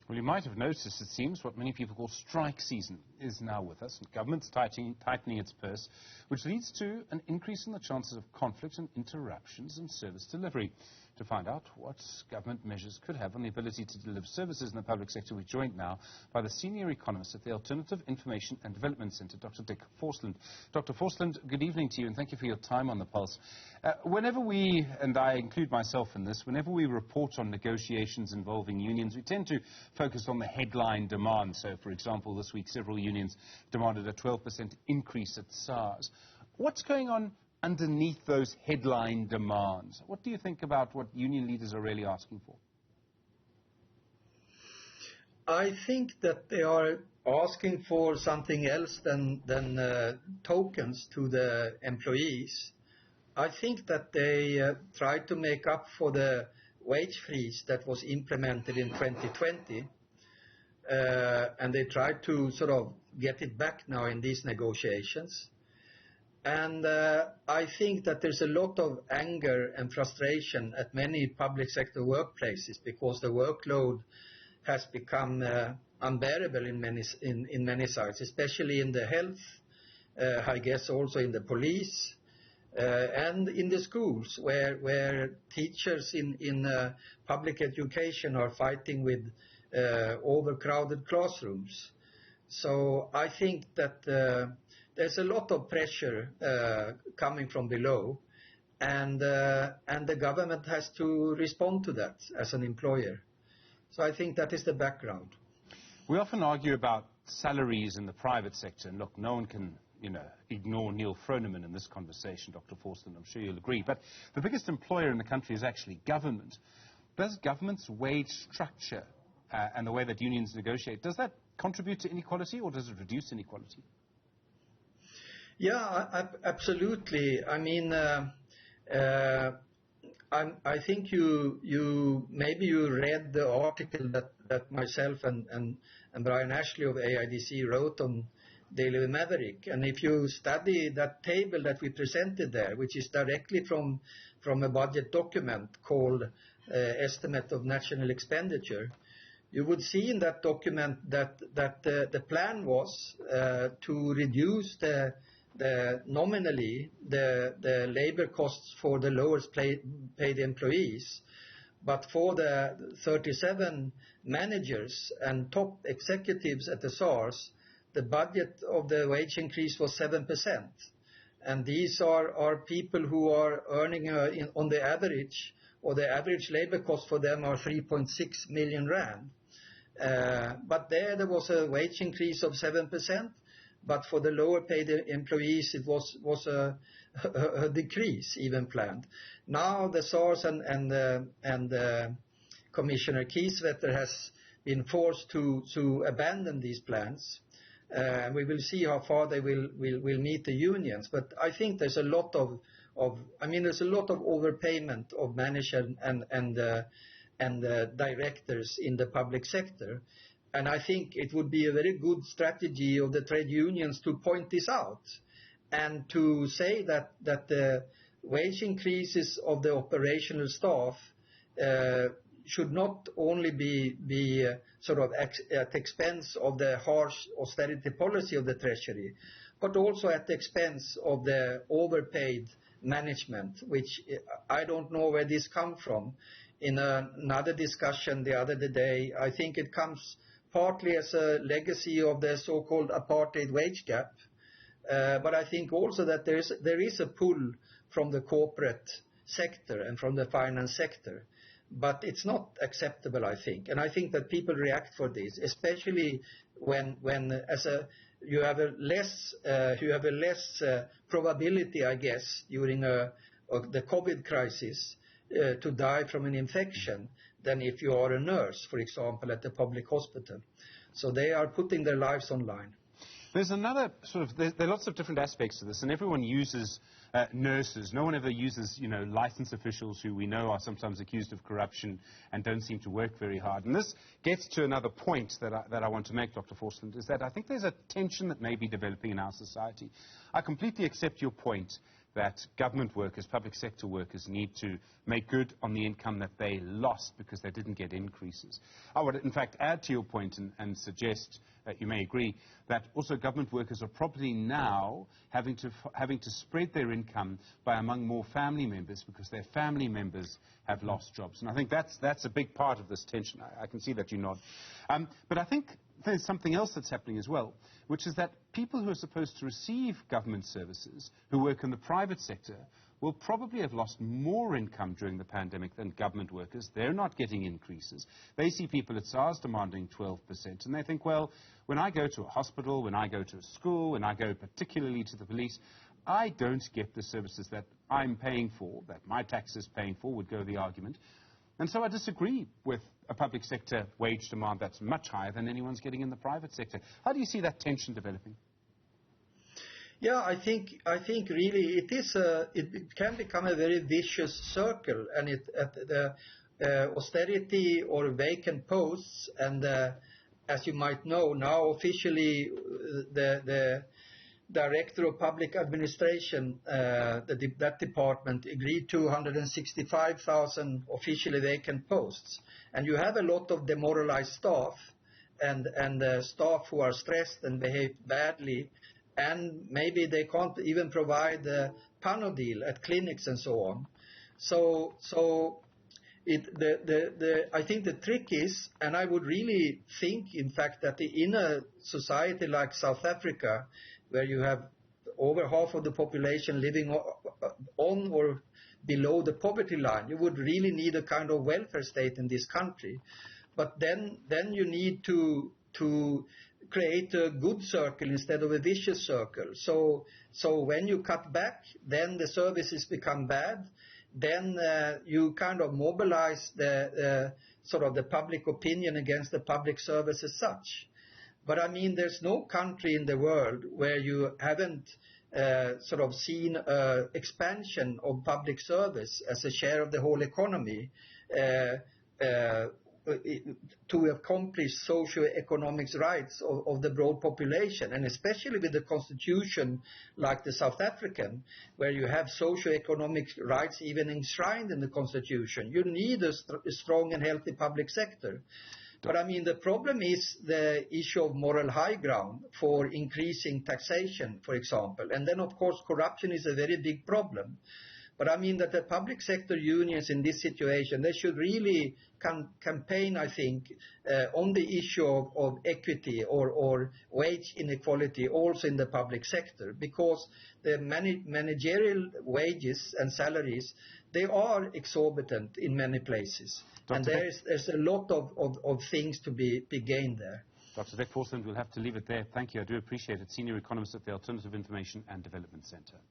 Well, you might have noticed, it seems, what many people call strike season is now with us, and government's tightening its purse, which leads to an increase in the chances of conflict and interruptions in service delivery. To find out what government measures could have on the ability to deliver services in the public sector, we're joined now by the senior economist at the Alternative Information and Development Centre, Dr. Dick Forslund. Dr. Forslund, good evening to you, and thank you for your time on the Pulse. Whenever we, and I include myself in this, whenever we report on negotiations involving unions, we tend to focus on the headline demand. So, for example, this week several unions demanded a 12% increase at SARS. What's going on underneath those headline demands? What do you think about what union leaders are really asking for? I think that they are asking for something else than tokens to the employees. I think that they try to make up for the wage freeze that was implemented in 2020, and they try to sort of get it back now in these negotiations. And I think that there's a lot of anger and frustration at many public sector workplaces because the workload has become unbearable in many sites, especially in the health, I guess also in the police, and in the schools where teachers in public education are fighting with overcrowded classrooms. So I think that there's a lot of pressure coming from below, and the government has to respond to that as an employer. So I think that is the background. We often argue about salaries in the private sector, and look, no one can, ignore Neil Froneman in this conversation, Dr. Forslund, I'm sure you'll agree. But the biggest employer in the country is actually government. Does government's wage structure and the way that unions negotiate, does that contribute to inequality or does it reduce inequality? Yeah, absolutely. I mean, I think maybe you read the article that myself and Brian Ashley of AIDC wrote on Daily Maverick. And if you study that table that we presented there, which is directly from a budget document called Estimate of National Expenditure, you would see in that document that the plan was to reduce nominally the labor costs for the lowest paid employees, but for the 37 managers and top executives at the SARS, the budget of the wage increase was 7%. And these are people who are earning on the average, or the average labor cost for them are 3.6 million rand. But there was a wage increase of 7%. But for the lower paid employees, it was a decrease even planned. Now the SARS and Commissioner Kieswetter has been forced to abandon these plans. And we will see how far they will meet the unions. But I think there's a lot of overpayment of managers and directors in the public sector. And I think it would be a very good strategy of the trade unions to point this out and to say that the wage increases of the operational staff should not only be sort of at the expense of the harsh austerity policy of the Treasury, but also at the expense of the overpaid management, which I don't know where this comes from. In another discussion the other day, I think it comes partly as a legacy of the so-called apartheid wage gap, but I think also that there is a pull from the corporate sector and from the finance sector, but it's not acceptable, I think. And I think that people react for this, especially when you have a less probability, I guess, during the COVID crisis to die from an infection than if you are a nurse, for example, at the public hospital. So they are putting their lives on line. There's another there are lots of different aspects to this, and everyone uses nurses. No one ever uses, licensed officials who we know are sometimes accused of corruption and don't seem to work very hard. And this gets to another point that I want to make, Dr. Forslund, is that I think there's a tension that may be developing in our society. I completely accept your point that government workers, public sector workers, need to make good on the income that they lost because they didn't get increases. I would, in fact, add to your point and suggest that you may agree that also government workers are probably now having to spread their income by among more family members because their family members have lost jobs. And I think that's a big part of this tension. I can see that you nod. But I think there's something else that's happening as well, which is that people who are supposed to receive government services, who work in the private sector, will probably have lost more income during the pandemic than government workers. They're not getting increases. They see people at SARS demanding 12%, and they think, well, when I go to a hospital, when I go to a school, when I go particularly to the police, I don't get the services that I'm paying for, that my tax is paying for, would go the argument. And so I disagree with a public sector wage demand that's much higher than anyone's getting in the private sector. How do you see that tension developing? Yeah, I think really it can become a very vicious circle, and the austerity or vacant posts, and as you might know now officially the Director of Public Administration, that department agreed to 165,000 officially vacant posts. And you have a lot of demoralized staff and staff who are stressed and behave badly, and maybe they can't even provide the Panodil at clinics and so on. So I think the trick is, and I would really think, in fact, that in a society like South Africa, where you have over half of the population living on or below the poverty line, you would really need a kind of welfare state in this country. But then you need to create a good circle instead of a vicious circle. So when you cut back, then the services become bad. Then you kind of mobilize the sort of the public opinion against the public service as such. But I mean, there's no country in the world where you haven't sort of seen expansion of public service as a share of the whole economy to accomplish socio-economic rights of the broad population, and especially with the constitution like the South African, where you have socio-economic rights even enshrined in the constitution. You need a strong and healthy public sector. But I mean, the problem is the issue of moral high ground for increasing taxation, for example. And then, of course, corruption is a very big problem. But I mean that the public sector unions in this situation, they should really campaign, I think, on the issue of equity or wage inequality also in the public sector, because the managerial wages and salaries, they are exorbitant in many places. And there's a lot of things to be gained there. Dr. Forslund, we'll have to leave it there. Thank you. I do appreciate it. Senior Economist at the Alternative Information and Development Center.